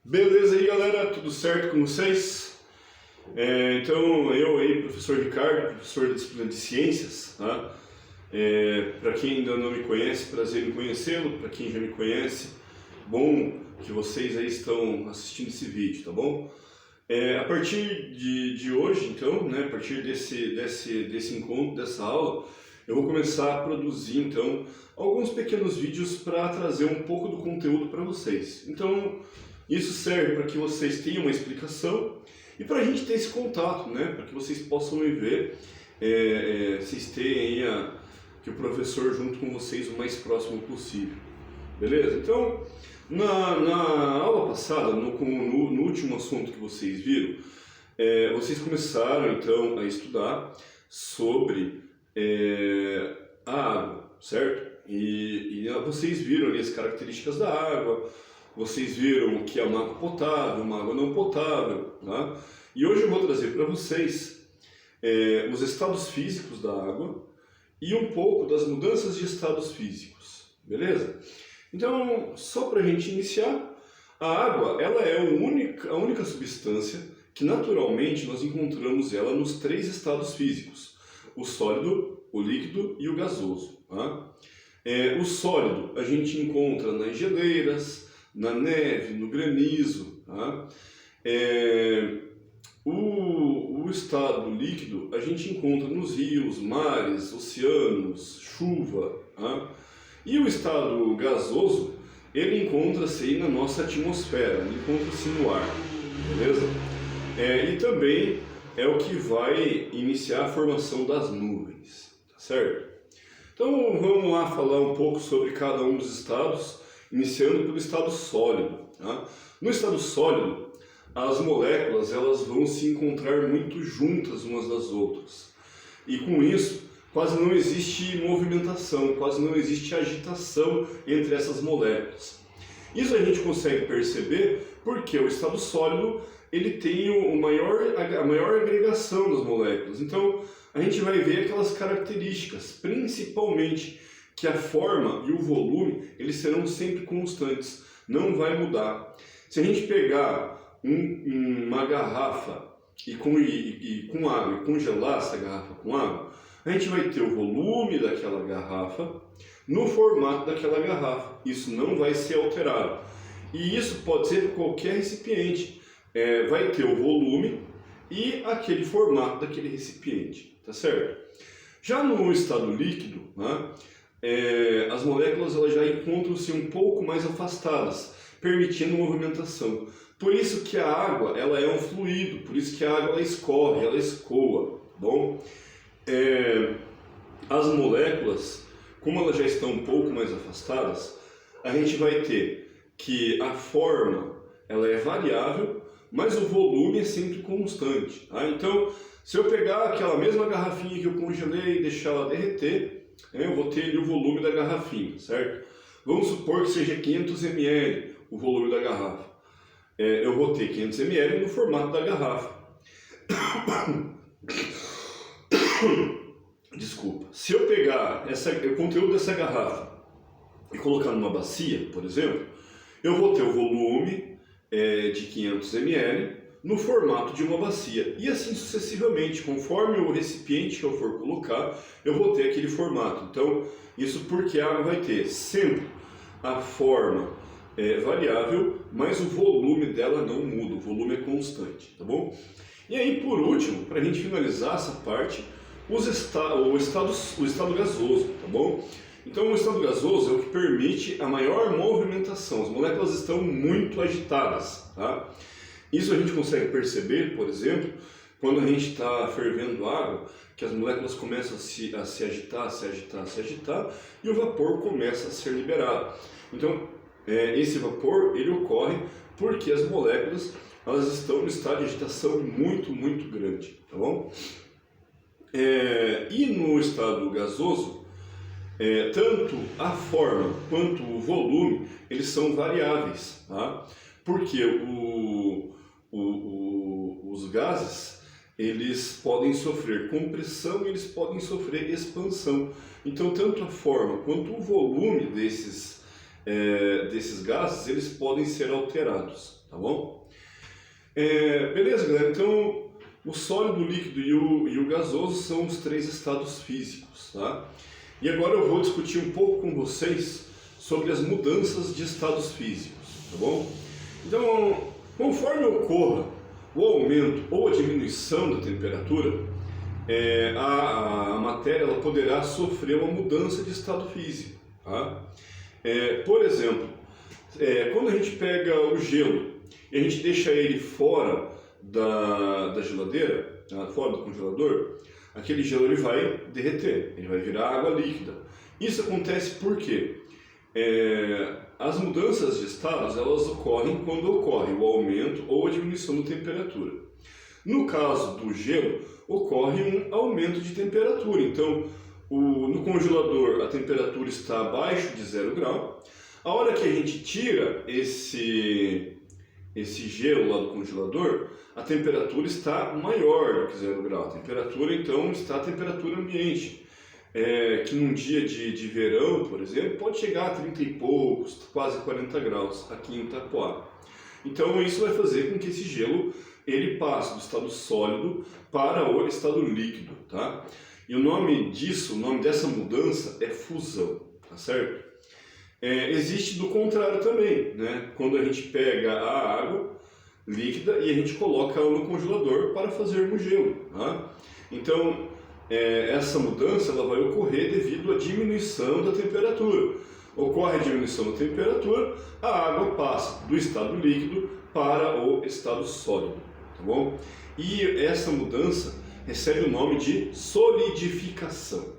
Beleza aí, galera? Tudo certo com vocês? Então, eu aí, professor Ricardo, professor da disciplina de Ciências, tá? Para quem ainda não me conhece, prazer em conhecê-lo. Para quem já me conhece, bom que vocês aí estão assistindo esse vídeo, tá bom? A partir de hoje, então, né, a partir desse encontro, dessa aula, eu vou começar a produzir, então, alguns pequenos vídeos para trazer um pouco do conteúdo para vocês. Então, isso serve para que vocês tenham uma explicação e para a gente ter esse contato, né, para que vocês possam me ver, vocês tenham aí que o professor junto com vocês o mais próximo possível. Beleza? Então, na aula passada, no último assunto que vocês viram, vocês começaram então a estudar sobre a água, certo? E vocês viram ali as características da água, vocês viram o que é uma água potável, uma água não potável, tá? E hoje eu vou trazer para vocês os estados físicos da água e um pouco das mudanças de estados físicos, beleza? Então, só para a gente iniciar, a água ela é a única substância que naturalmente nós encontramos ela nos três estados físicos: o sólido, o líquido e o gasoso. Tá? O sólido a gente encontra nas geleiras, na neve, no granizo. Tá? O estado líquido a gente encontra nos rios, mares, oceanos, chuva. Tá? E o estado gasoso, ele encontra-se aí na nossa atmosfera, ele encontra-se no ar, beleza? E também é o que vai iniciar a formação das nuvens, tá certo? Então vamos lá falar um pouco sobre cada um dos estados, iniciando pelo estado sólido. Tá? No estado sólido, as moléculas elas vão se encontrar muito juntas umas das outras, e com isso quase não existe movimentação, quase não existe agitação entre essas moléculas. Isso a gente consegue perceber porque o estado sólido ele tem a maior agregação das moléculas. Então a gente vai ver aquelas características, principalmente que a forma e o volume eles serão sempre constantes, não vai mudar. Se a gente pegar uma garrafa e com água e congelar essa garrafa com água, a gente vai ter o volume daquela garrafa no formato daquela garrafa. Isso não vai ser alterado. E isso pode ser qualquer recipiente. Vai ter o volume e aquele formato daquele recipiente. Tá certo? Já no estado líquido, né, as moléculas elas já encontram-se um pouco mais afastadas, permitindo movimentação. Por isso que a água ela é um fluido, por isso que a água ela escorre, ela escoa. Tá bom? As moléculas, como elas já estão um pouco mais afastadas, a gente vai ter que a forma ela é variável, mas o volume é sempre constante. Tá? Então, se eu pegar aquela mesma garrafinha que eu congelei e deixar ela derreter, eu vou ter ali o volume da garrafinha, certo? Vamos supor que seja 500 ml o volume da garrafa. Eu vou ter 500 ml no formato da garrafa. Desculpa. Se eu pegar o conteúdo dessa garrafa e colocar numa bacia, por exemplo, eu vou ter o volume de 500 ml no formato de uma bacia. E assim sucessivamente, conforme o recipiente que eu for colocar, eu vou ter aquele formato. Então, isso porque a água vai ter sempre a forma variável, mas o volume dela não muda, o volume é constante, tá bom? E aí, por último, para a gente finalizar essa parte, o estado gasoso, tá bom? Então o estado gasoso é o que permite a maior movimentação, as moléculas estão muito agitadas, tá? Isso a gente consegue perceber, por exemplo, quando a gente está fervendo água, que as moléculas começam a se agitar, e o vapor começa a ser liberado. Então esse vapor ele ocorre porque as moléculas elas estão no estado de agitação muito, muito grande, tá bom? E no estado gasoso, tanto a forma quanto o volume, eles são variáveis, tá? Porque os gases, eles podem sofrer compressão e eles podem sofrer expansão. Então, tanto a forma quanto o volume desses gases, eles podem ser alterados, tá bom? Beleza, galera? Então, o sólido, o líquido e o gasoso são os 3 estados físicos, tá? E agora eu vou discutir um pouco com vocês sobre as mudanças de estados físicos, tá bom? Então, conforme ocorra o aumento ou a diminuição da temperatura, a matéria ela poderá sofrer uma mudança de estado físico, tá? Por exemplo, quando a gente pega o gelo e a gente deixa ele fora da geladeira, fora do congelador, aquele gelo ele vai derreter, ele vai virar água líquida. Isso acontece porque as mudanças de estados elas ocorrem quando ocorre o aumento ou a diminuição da temperatura. No caso do gelo, ocorre um aumento de temperatura. Então, no congelador a temperatura está abaixo de 0 grau. A hora que a gente tira esse gelo lá do congelador, a temperatura está maior do que 0 grau. A temperatura, então, está a temperatura ambiente, que num dia de verão, por exemplo, pode chegar a 30 e poucos, quase 40 graus aqui em Itapoá. Então, isso vai fazer com que esse gelo ele passe do estado sólido para o estado líquido, tá? E o nome disso, o nome dessa mudança é fusão, tá certo? Existe do contrário também, né? Quando a gente pega a água líquida e a gente coloca ela no congelador para fazermos gelo, tá? Então, essa mudança ela vai ocorrer devido à diminuição da temperatura. Ocorre a diminuição da temperatura, a água passa do estado líquido para o estado sólido, tá bom? E essa mudança recebe o nome de solidificação,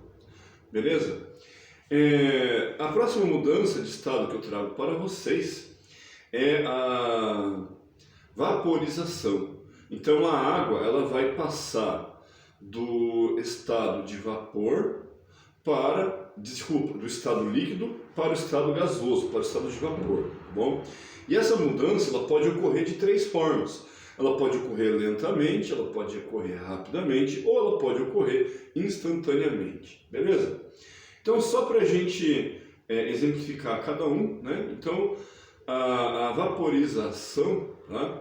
beleza? A próxima mudança de estado que eu trago para vocês é a vaporização. Então a água ela vai passar do estado de vapor do estado líquido para o estado gasoso, para o estado de vapor, tá bom? E essa mudança ela pode ocorrer de 3 formas. Ela pode ocorrer lentamente, ela pode ocorrer rapidamente ou ela pode ocorrer instantaneamente, beleza? Então, só para a gente exemplificar cada um, né? Então, a vaporização, tá?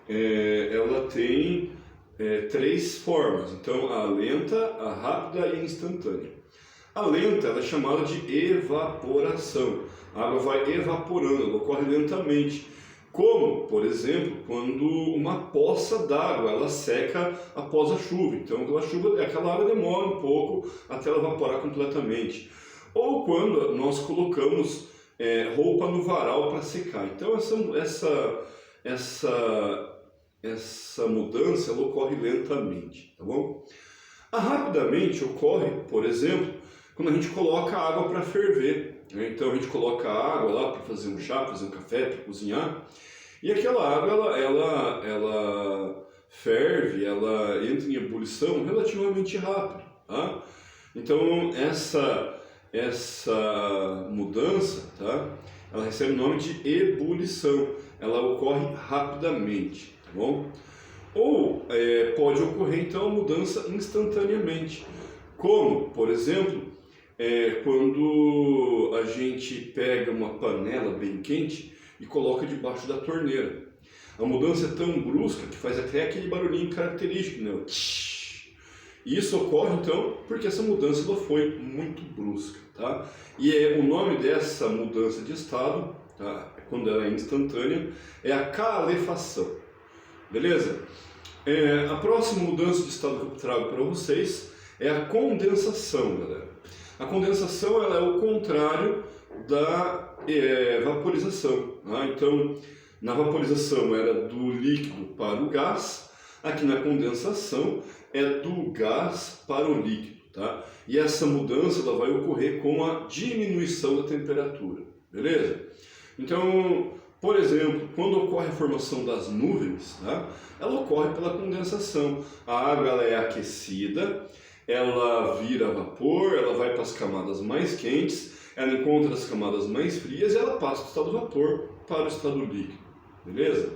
Ela tem 3 formas. Então, a lenta, a rápida e a instantânea. A lenta ela é chamada de evaporação. A água vai evaporando, ela ocorre lentamente. Como, por exemplo, quando uma poça d'água ela seca após a chuva. Então, aquela água demora um pouco até ela evaporar completamente. Ou quando nós colocamos roupa no varal para secar. Então, essa mudança ela ocorre lentamente, tá bom? A rapidamente ocorre, por exemplo, quando a gente coloca a água para ferver. Então a gente coloca a água lá para fazer um chá, fazer um café, para cozinhar. E aquela água ela ferve, ela entra em ebulição relativamente rápido, tá? Então essa mudança, tá? Ela recebe o nome de ebulição. Ela ocorre rapidamente, tá bom? Ou pode ocorrer então a mudança instantaneamente. Como, por exemplo, quando a gente pega uma panela bem quente e coloca debaixo da torneira. A mudança é tão brusca que faz até aquele barulhinho característico, né? E isso ocorre então porque essa mudança ela foi muito brusca, tá? E o nome dessa mudança de estado, tá? Quando ela é instantânea, é a calefação, beleza? A próxima mudança de estado que eu trago para vocês é a condensação, galera. A condensação ela é o contrário da vaporização, tá? Então, na vaporização era do líquido para o gás, aqui na condensação é do gás para o líquido, tá? E essa mudança ela vai ocorrer com a diminuição da temperatura, beleza? Então, por exemplo, quando ocorre a formação das nuvens, tá? Ela ocorre pela condensação. A água ela é aquecida, ela vira vapor, ela vai para as camadas mais quentes, ela encontra as camadas mais frias e ela passa do estado vapor para o estado líquido, beleza?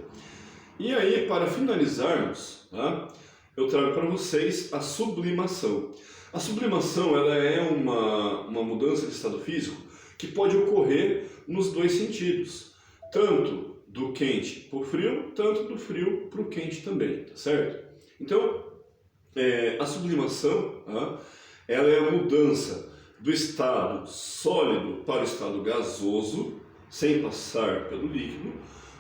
E aí, para finalizarmos, tá? Eu trago para vocês a sublimação. A sublimação ela é uma mudança de estado físico que pode ocorrer nos dois sentidos, tanto do quente para o frio, tanto do frio para o quente também, tá certo? Então, a sublimação, ela é a mudança do estado sólido para o estado gasoso, sem passar pelo líquido,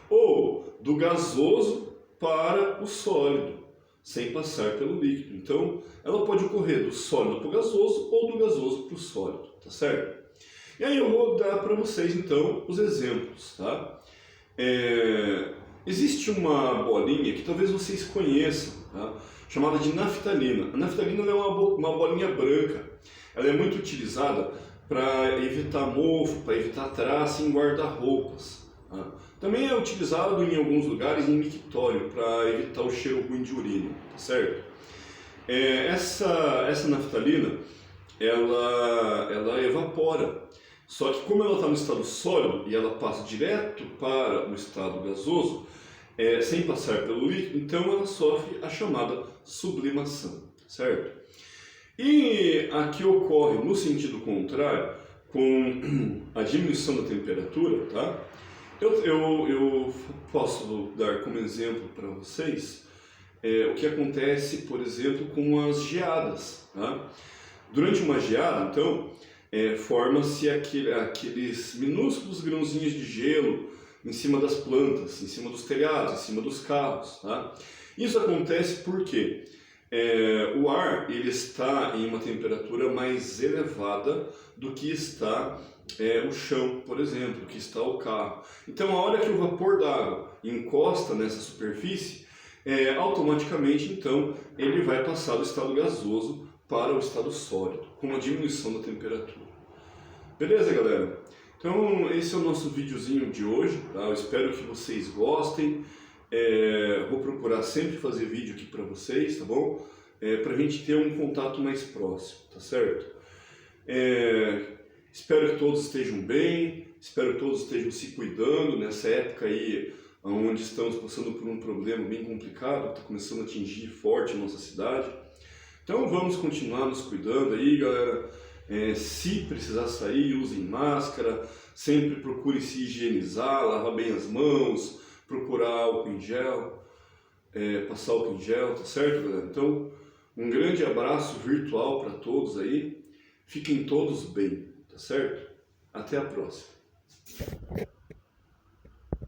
ou do gasoso para o sólido, sem passar pelo líquido. Então, ela pode ocorrer do sólido para o gasoso ou do gasoso para o sólido, tá certo? E aí eu vou dar para vocês, então, os exemplos, tá? Existe uma bolinha que talvez vocês conheçam, tá? Chamada de naftalina. A naftalina é uma bolinha branca. Ela é muito utilizada para evitar mofo, para evitar traça em guarda-roupas. Tá? Também é utilizado em alguns lugares em mictório para evitar o cheiro ruim de urina, tá certo? Essa naftalina, ela evapora. Só que como ela está no estado sólido e ela passa direto para o estado gasoso, sem passar pelo líquido, então ela sofre a chamada sublimação, certo? E aqui ocorre no sentido contrário, com a diminuição da temperatura, tá? Eu posso dar como exemplo para vocês o que acontece, por exemplo, com as geadas, tá? Durante uma geada, então, forma-se aqueles minúsculos grãozinhos de gelo em cima das plantas, em cima dos telhados, em cima dos carros, tá? Isso acontece porque o ar ele está em uma temperatura mais elevada do que está o chão, por exemplo, que está o carro. Então, a hora que o vapor d'água encosta nessa superfície, automaticamente, então, ele vai passar do estado gasoso para o estado sólido, com a diminuição da temperatura. Beleza, galera? Então, esse é o nosso videozinho de hoje, tá? Eu espero que vocês gostem. Vou procurar sempre fazer vídeo aqui para vocês, tá bom? Para a gente ter um contato mais próximo, tá certo? Espero que todos estejam bem, espero que todos estejam se cuidando nessa época aí, onde estamos passando por um problema bem complicado, que está começando a atingir forte a nossa cidade. Então vamos continuar nos cuidando aí, galera. Se precisar sair, usem máscara, sempre procure se higienizar, lavar bem as mãos, procurar álcool em gel, passar álcool em gel, tá certo, galera? Então, um grande abraço virtual para todos aí, fiquem todos bem, tá certo? Até a próxima.